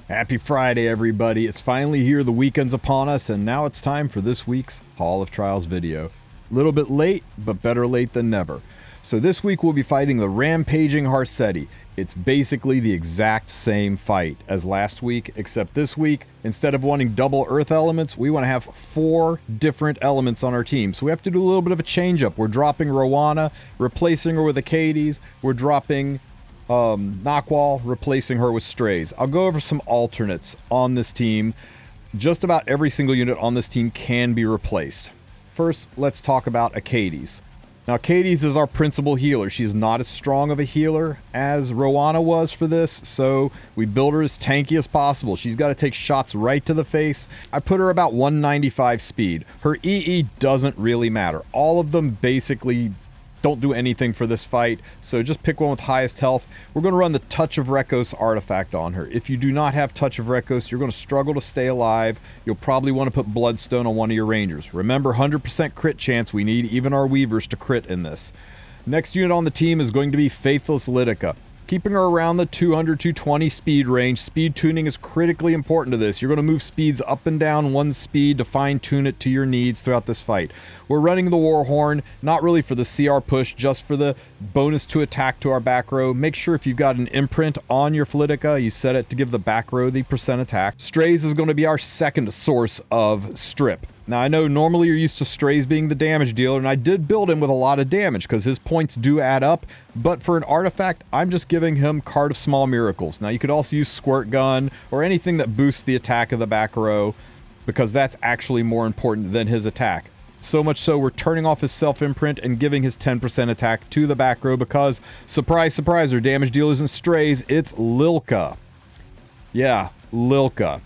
Happy Friday, everybody. It's finally here, the weekend's upon us, and now it's time for this week's Hall of Trials video. A little bit late, but better late than never. So this week we'll be fighting the Rampaging Harsetti. It's basically the exact same fight as last week, except this week, instead of wanting double earth elements, we want to have 4 different elements on our team. So we have to do a little bit of a change up. We're dropping Rowana, replacing her with Acades. We're dropping Knockwall, replacing her with Strays. I'll go over some alternates on this team. Just about every single unit on this team can be replaced. First, let's talk about Acades. Now, Acades is our principal healer. She's not as strong of a healer as Rowana was for this, so we build her as tanky as possible. She's got to take shots right to the face. I put her about 195 speed. Her EE doesn't really matter. All of them basically don't do anything for this fight, so just pick one with highest health. We're going to run the Touch of Rekos artifact on her. If you do not have Touch of Rekos, you're going to struggle to stay alive. You'll probably want to put Bloodstone on one of your rangers. Remember, 100% crit chance. We need even our weavers to crit in this. Next unit on the team is going to be Faithless Lidica. Keeping her around the 200-220 speed range. Speed tuning is critically important to this. You're going to move speeds up and down one speed to fine-tune it to your needs throughout this fight. We're running the Warhorn, not really for the CR push, just for the bonus to attack to our back row. Make sure if you've got an imprint on your Flitica, you set it to give the back row the percent attack. Strays is going to be our second source of strip. Now, I know normally you're used to Strays being the damage dealer, and I did build him with a lot of damage because his points do add up, but for an artifact, I'm just giving him Card of Small Miracles. Now, you could also use Squirt Gun or anything that boosts the attack of the back row because that's actually more important than his attack. So much so, we're turning off his self-imprint and giving his 10% attack to the back row because, surprise, surprise, our damage dealer isn't Strays, it's Lilka. Yeah, Lilka.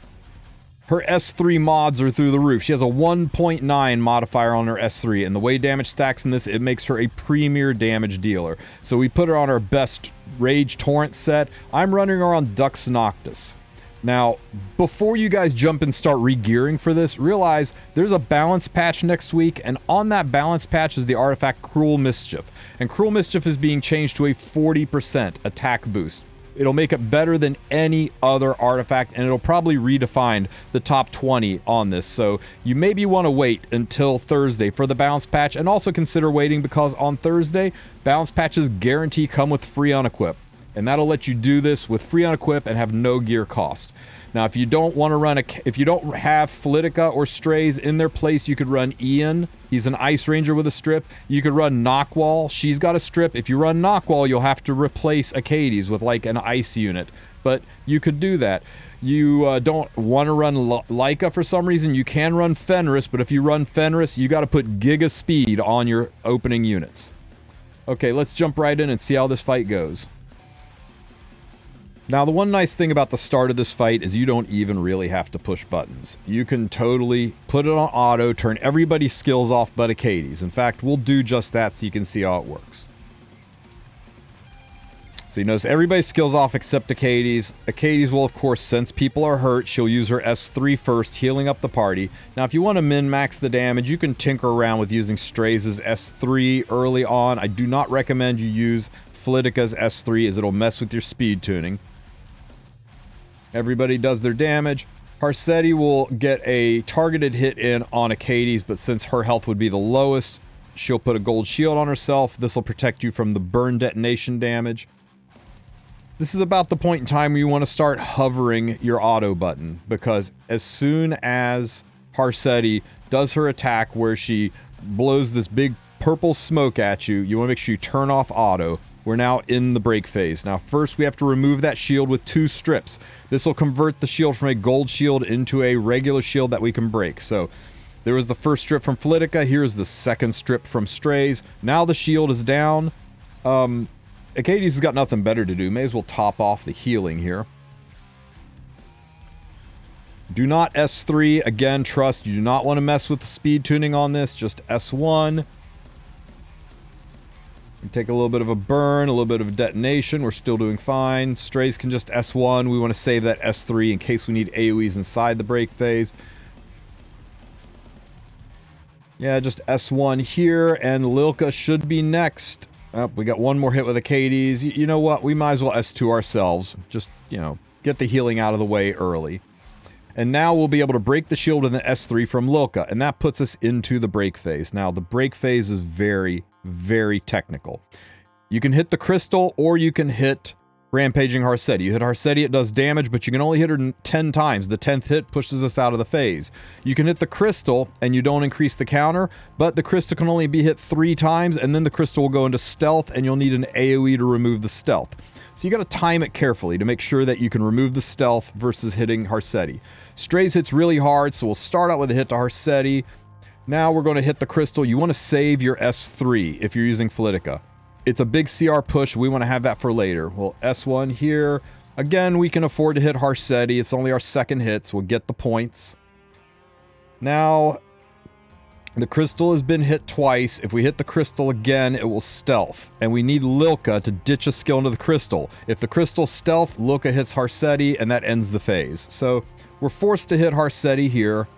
Her S3 mods are through the roof. She has a 1.9 modifier on her S3, and the way damage stacks in this, it makes her a premier damage dealer. So we put her on our best Rage Torrent set. I'm running her on Dux Noctis. Now, before you guys jump and start re-gearing for this, realize there's a balance patch next week, and on that balance patch is the artifact Cruel Mischief. And Cruel Mischief is being changed to a 40% attack boost. It'll make it better than any other artifact, and it'll probably redefine the top 20 on this. So you maybe want to wait until Thursday for the balance patch, and also consider waiting because on Thursday, balance patches guarantee come with free unequip. And that'll let you do this with free unequip and have no gear cost. Now, if you don't want to run if you don't have Flitica or Strays in their place, you could run Ian. He's an Ice Ranger with a strip. You could run Knockwall. She's got a strip. If you run Knockwall, you'll have to replace Acades with like an ice unit. But you could do that. You don't want to run Leica for some reason. You can run Fenris, but if you run Fenris, you got to put Giga Speed on your opening units. Okay, let's jump right in and see how this fight goes. Now, the one nice thing about the start of this fight is you don't even really have to push buttons. You can totally put it on auto, turn everybody's skills off but Acades. In fact, we'll do just that so you can see how it works. So you notice everybody's skills off except Acades. Acades will, of course, since people are hurt, she'll use her S3 first, healing up the party. Now, if you want to min-max the damage, you can tinker around with using Strays' S3 early on. I do not recommend you use Flitica's S3 as it'll mess with your speed tuning. Everybody does their damage. Harsetti will get a targeted hit in on Acades, but since her health would be the lowest, she'll put a gold shield on herself. This will protect you from the burn detonation damage. This is about the point in time where you want to start hovering your auto button, because as soon as Harsetti does her attack where she blows this big purple smoke at you, you want to make sure you turn off auto. We're now in the break phase. Now, first we have to remove that shield with 2 strips. This will convert the shield from a gold shield into a regular shield that we can break. So there was the first strip from Flitica. Here's the second strip from Strays. Now the shield is down. Acades has got nothing better to do. May as well top off the healing here. Do not S3. Again, trust, you do not want to mess with the speed tuning on this. Just S1. We take a little bit of a burn, a little bit of a detonation. We're still doing fine. Strays can just S1. We want to save that S3 in case we need AoEs inside the break phase. Yeah, just S1 here, and Lilka should be next. We got one more hit with Acades. You know what? We might as well S2 ourselves. Just, you know, get the healing out of the way early. And now we'll be able to break the shield with an S3 from Lilka, and that puts us into the break phase. Now, the break phase is very, very technical. You can hit the crystal, or you can hit Rampaging Harsetti. You hit Harsetti, it does damage, but you can only hit her 10 times. The 10th hit pushes us out of the phase. You can hit the crystal, and you don't increase the counter, but the crystal can only be hit 3 times, and then the crystal will go into stealth, and you'll need an AoE to remove the stealth. So you got to time it carefully to make sure that you can remove the stealth versus hitting Harsetti. Strays hits really hard, so we'll start out with a hit to Harsetti. Now we're going to hit the crystal. You want to save your S3 if you're using Flitica. It's a big CR push. We want to have that for later. Well, S1 here. Again, we can afford to hit Harsetti. It's only our second hit, so we'll get the points. Now, the crystal has been hit twice. If we hit the crystal again, it will stealth. And we need Lilka to ditch a skill into the crystal. If the crystal stealth, Lilka hits Harsetti, and that ends the phase. So we're forced to hit Harsetti here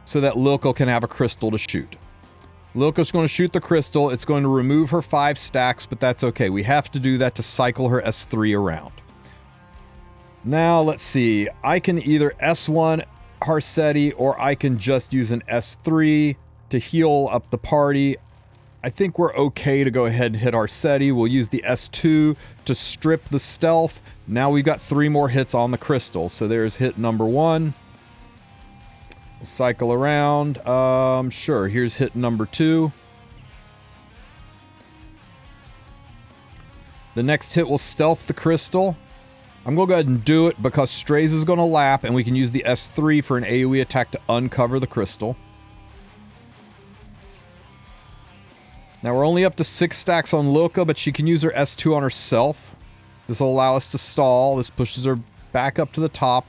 so that Lilka can have a crystal to shoot. Lilka's going to shoot the crystal. It's going to remove her 5 stacks, but that's okay. We have to do that to cycle her S3 around. Now, let's see. I can either S1 Harsetti, or I can just use an S3 to heal up the party. I think we're okay to go ahead and hit Harsetti. We'll use the S2 to strip the stealth. Now we've got 3 more hits on the crystal. So there's hit number 1. Cycle around. Sure, here's hit number 2. The next hit will stealth the crystal. I'm going to go ahead and do it because Strays is going to lap, and we can use the S3 for an AoE attack to uncover the crystal. Now we're only up to 6 stacks on Lilka, but she can use her S2 on herself. This will allow us to stall. This pushes her back up to the top.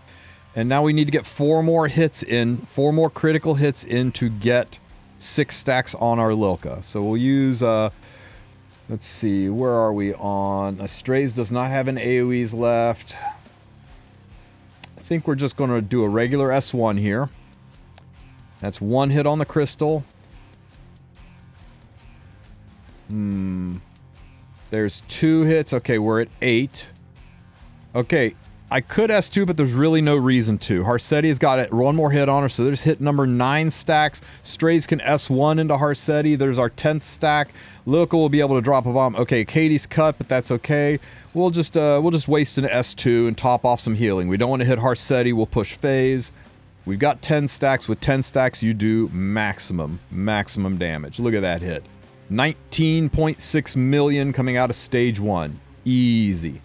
And now we need to get 4 more hits in, 4 more critical hits in to get 6 stacks on our Lilka. So we'll use, let's see, where are we on? Strays does not have an AoEs left. I think we're just going to do a regular S1 here. That's 1 hit on the crystal. There's 2 hits. Okay, we're at 8. Okay. I could S2, but there's really no reason to. Harsetti's got it. 1 more hit on her, so there's hit number 9 stacks. Strays can S1 into Harsetti. There's our 10th stack. Lilka will be able to drop a bomb. Okay, Katie's cut, but that's okay. We'll just waste an S2 and top off some healing. We don't want to hit Harsetti. We'll push phase. We've got 10 stacks. With 10 stacks, you do maximum damage. Look at that hit. 19.6 million coming out of stage 1. Easy.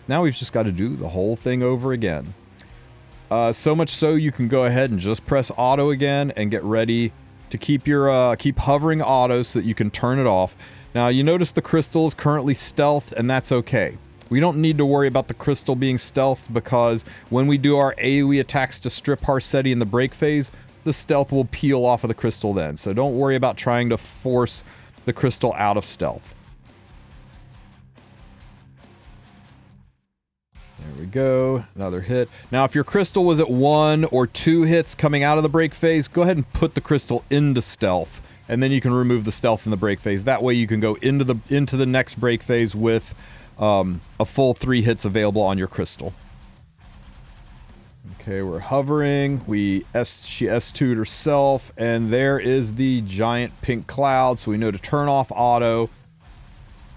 Now we've just got to do the whole thing over again. So much so you can go ahead and just press auto again and get ready to keep your keep hovering auto so that you can turn it off. Now you notice the crystal is currently stealthed, and that's okay. We don't need to worry about the crystal being stealthed because when we do our AoE attacks to strip Harsetti in the break phase, the stealth will peel off of the crystal then. So don't worry about trying to force the crystal out of stealth. There we go. Another hit. Now, if your crystal was at 1 or 2 hits coming out of the break phase, go ahead and put the crystal into stealth, and then you can remove the stealth in the break phase. That way you can go into the next break phase with a full 3 hits available on your crystal. Okay, we're hovering. She S2'd herself, and there is the giant pink cloud, so we know to turn off auto.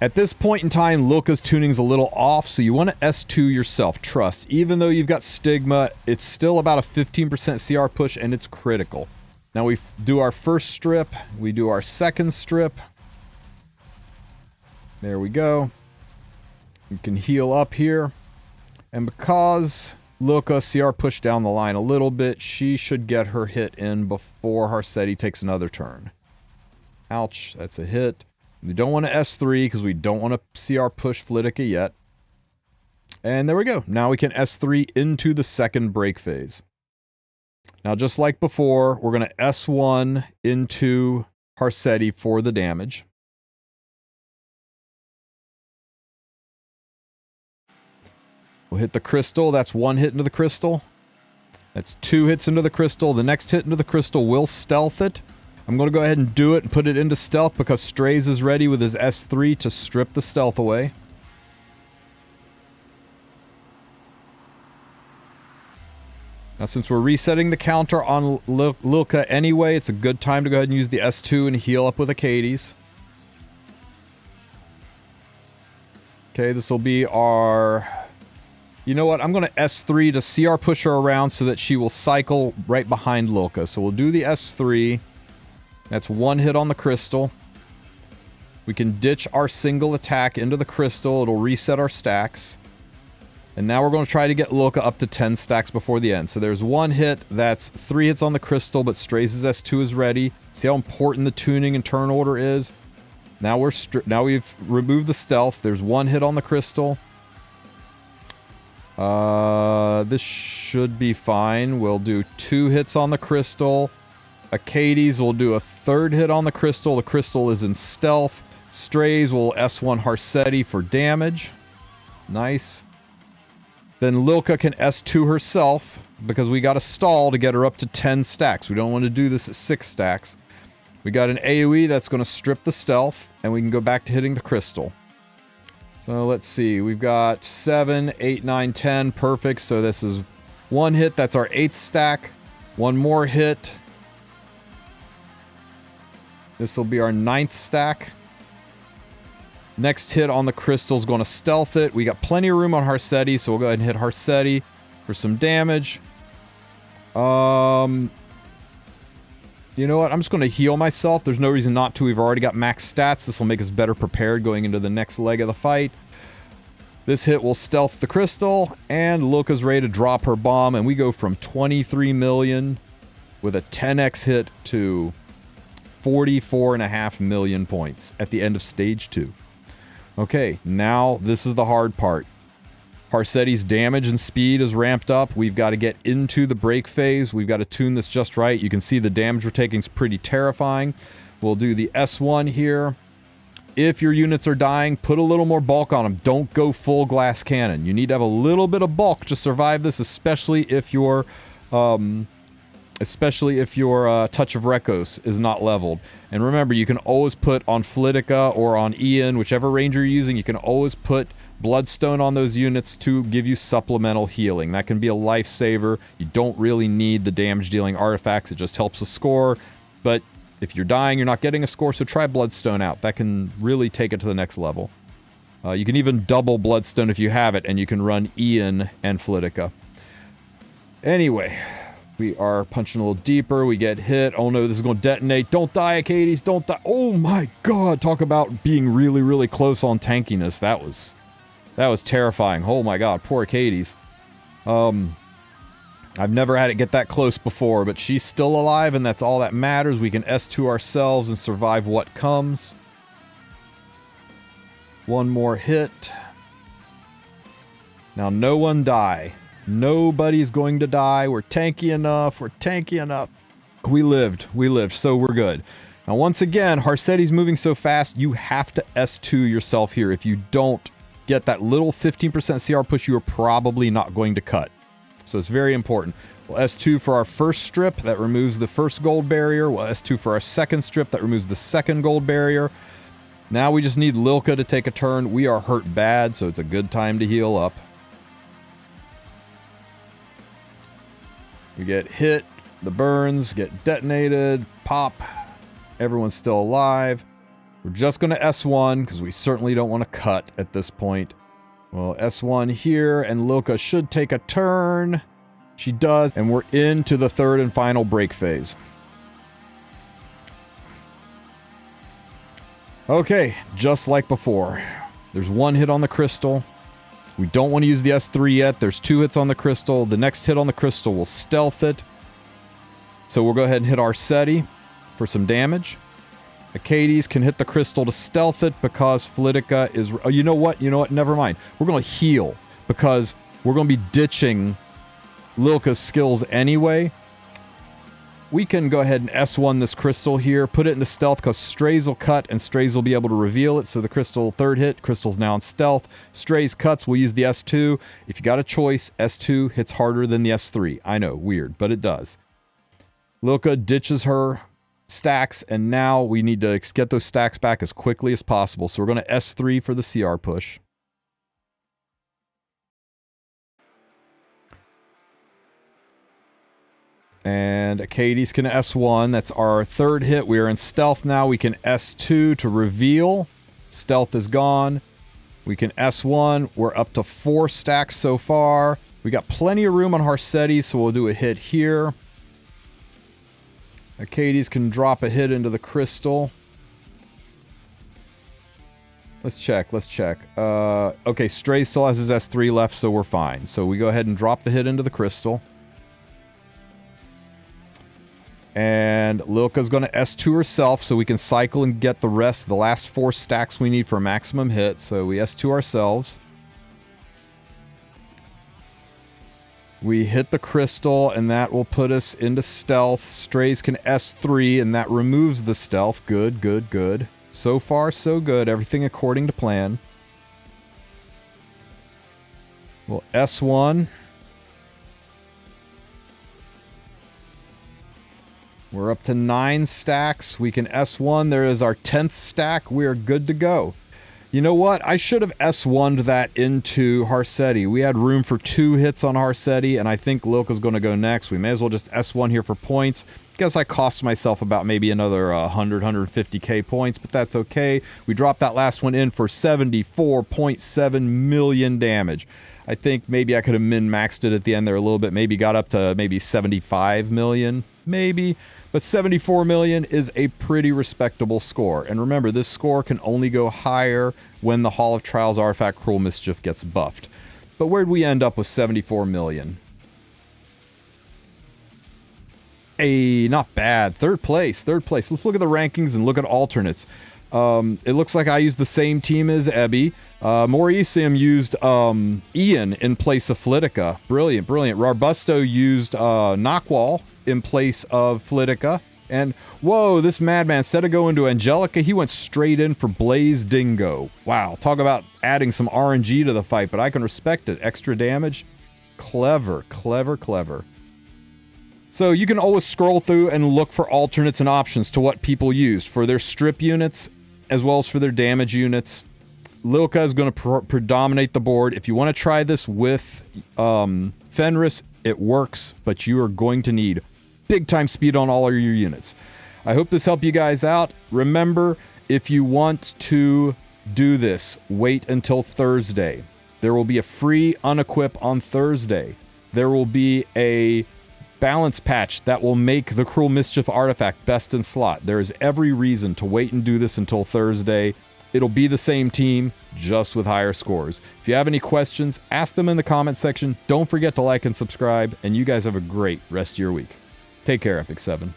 At this point in time, Lilka's tuning's a little off, so you want to S2 yourself. Trust. Even though you've got Stigma, it's still about a 15% CR push, and it's critical. Now we do our first strip. We do our second strip. There we go. You can heal up here. And because Lilka CR pushed down the line a little bit, she should get her hit in before Harsetti takes another turn. Ouch, that's a hit. We don't want to S3 because we don't want to CR push Flitica yet. And there we go. Now we can S3 into the second break phase. Now, just like before, we're going to S1 into Harsetti for the damage. We'll hit the crystal. That's 1 hit into the crystal. That's 2 hits into the crystal. The next hit into the crystal will stealth it. I'm going to go ahead and do it and put it into stealth because Strays is ready with his S3 to strip the stealth away. Now, since we're resetting the counter on Lilka anyway, it's a good time to go ahead and use the S2 and heal up with Achades. Okay, this will be our... You know what? I'm going to S3 to CR push her around so that she will cycle right behind Lilka. So we'll do the S3. That's one hit on the crystal. We can ditch our single attack into the crystal. It'll reset our stacks. And now we're going to try to get Lilka up to 10 stacks before the end. So there's one hit. That's 3 hits on the crystal, but Strays' S2 is ready. See how important the tuning and turn order is? Now we've removed the stealth. There's one hit on the crystal. This should be fine. We'll do 2 hits on the crystal. Achades will do a 3rd hit on the crystal. The crystal is in stealth. Strays will S1 Harsetti for damage. Nice. Then Lilka can S2 herself, because we got a stall to get her up to 10 stacks. We don't want to do this at 6 stacks. We got an AoE that's going to strip the stealth, and we can go back to hitting the crystal. So let's see. We've got 7, 8, 9, 10. Perfect. So this is one hit. That's our 8th stack. One more hit. This will be our 9th stack. Next hit on the crystal is going to stealth it. We got plenty of room on Harsetti, so we'll go ahead and hit Harsetti for some damage. You know what? I'm just going to heal myself. There's no reason not to. We've already got max stats. This will make us better prepared going into the next leg of the fight. This hit will stealth the crystal, and Lilka's ready to drop her bomb, and we go from 23 million with a 10x hit to 44.5 million points at the end of stage 2. Okay, now this is the hard part. Harsetti's damage and speed is ramped up. We've got to get into the break phase. We've got to tune this just right. You can see the damage we're taking is pretty terrifying. We'll do the S1 here. If your units are dying, put a little more bulk on them. Don't go full glass cannon. You need to have a little bit of bulk to survive this, especially if your Touch of Rekos is not leveled. And remember, you can always put on Flitica or on Ian, whichever ranger you're using, you can always put Bloodstone on those units to give you supplemental healing. That can be a lifesaver. You don't really need the damage-dealing artifacts. It just helps the score. But if you're dying, you're not getting a score, so try Bloodstone out. That can really take it to the next level. You can even double Bloodstone if you have it, and you can run Ian and Flitica. Anyway... We are punching a little deeper. We get hit. Oh no, this is going to detonate. Don't die, Achades. Don't die. Oh my god. Talk about being really, really close on tankiness. That was terrifying. Oh my god. Poor Achades. I've never had it get that close before, but she's still alive, and that's all that matters. We can S2 ourselves and survive what comes. One more hit. Now, no one die. Nobody's going to die. We're tanky enough. We're tanky enough. We lived, so we're good. Now, once again, Harsetti's moving so fast, you have to S2 yourself here. If you don't get that little 15% CR push, you are probably not going to cut. So it's very important. We'll S2 for our first strip. That removes the first gold barrier. We'll S2 for our second strip. That removes the second gold barrier. Now we just need Lilka to take a turn. We are hurt bad, so it's a good time to heal up. We get hit, the burns get detonated, pop, everyone's still alive. We're just going to S1 because we certainly don't want to cut at this point. Well, S1 here, and Lilka should take a turn. She does, and we're into the third and final break phase. Okay, just like before. There's one hit on the crystal. We don't want to use the S3 yet. There's 2 hits on the crystal. The next hit on the crystal will stealth it. So we'll go ahead and hit Harsetti for some damage. Achades can hit the crystal to stealth it because Flitica is... Oh, you know what? Never mind. We're going to heal because we're going to be ditching Lilka's skills anyway. We can go ahead and S1 this crystal here, put it into stealth because Strays will cut and Strays will be able to reveal it. So the crystal third hit, crystal's now in stealth. Strays cuts, we'll use the S2. If you got a choice, S2 hits harder than the S3. I know, weird, but it does. Lilka ditches her stacks, and now we need to get those stacks back as quickly as possible. So we're going to S3 for the CR push. And Acades can S1. That's our third hit. We are in stealth now. We can S2 to reveal. Stealth is gone. We can S1. We're up to 4 stacks so far. We got plenty of room on Harsetti, so we'll do a hit here. Acades can drop a hit into the crystal. Let's check. Okay, Stray still has his S3 left, so we're fine. So we go ahead and drop the hit into the crystal. And Lilka's going to S2 herself, so we can cycle and get the last 4 stacks we need for a maximum hit. So we S2 ourselves. We hit the crystal, and that will put us into stealth. Strays can S3, and that removes the stealth. Good, good, good. So far, so good. Everything according to plan. We'll S1. We're up to 9 stacks. We can S1. There is our 10th stack. We are good to go. You know what? I should have S1'd that into Harsetti. We had room for 2 hits on Harsetti, and I think Lilka's going to go next. We may as well just S1 here for points. Guess I cost myself about maybe another 150k points, but that's okay. We dropped that last one in for 74.7 million damage. I think maybe I could have min-maxed it at the end there a little bit. Maybe got up to maybe 75 million, maybe. But 74 million is a pretty respectable score. And remember, this score can only go higher when the Hall of Trials artifact Cruel Mischief gets buffed. But where'd we end up with 74 million? Not bad. Third place. Let's look at the rankings and look at alternates. It looks like I used the same team as Ebby. Mauricium used Ian in place of Flitica. Brilliant. Robusto used Knockwall in place of Flitica. And, whoa, this madman, instead of going to Angelica, he went straight in for Blaze Dingo. Wow, talk about adding some RNG to the fight, but I can respect it. Extra damage. Clever. So you can always scroll through and look for alternates and options to what people used for their strip units as well as for their damage units. Lilka is going to predominate the board. If you want to try this with Fenris, it works, but you are going to need big time speed on all of your units. I hope this helped you guys out. Remember, if you want to do this, wait until Thursday. There will be a free unequip on Thursday. There will be a balance patch that will make the Cruel Mischief artifact best in slot. There is every reason to wait and do this until Thursday. It'll be the same team, just with higher scores. If you have any questions, ask them in the comment section. Don't forget to like and subscribe, and you guys have a great rest of your week. Take care, Epic 7.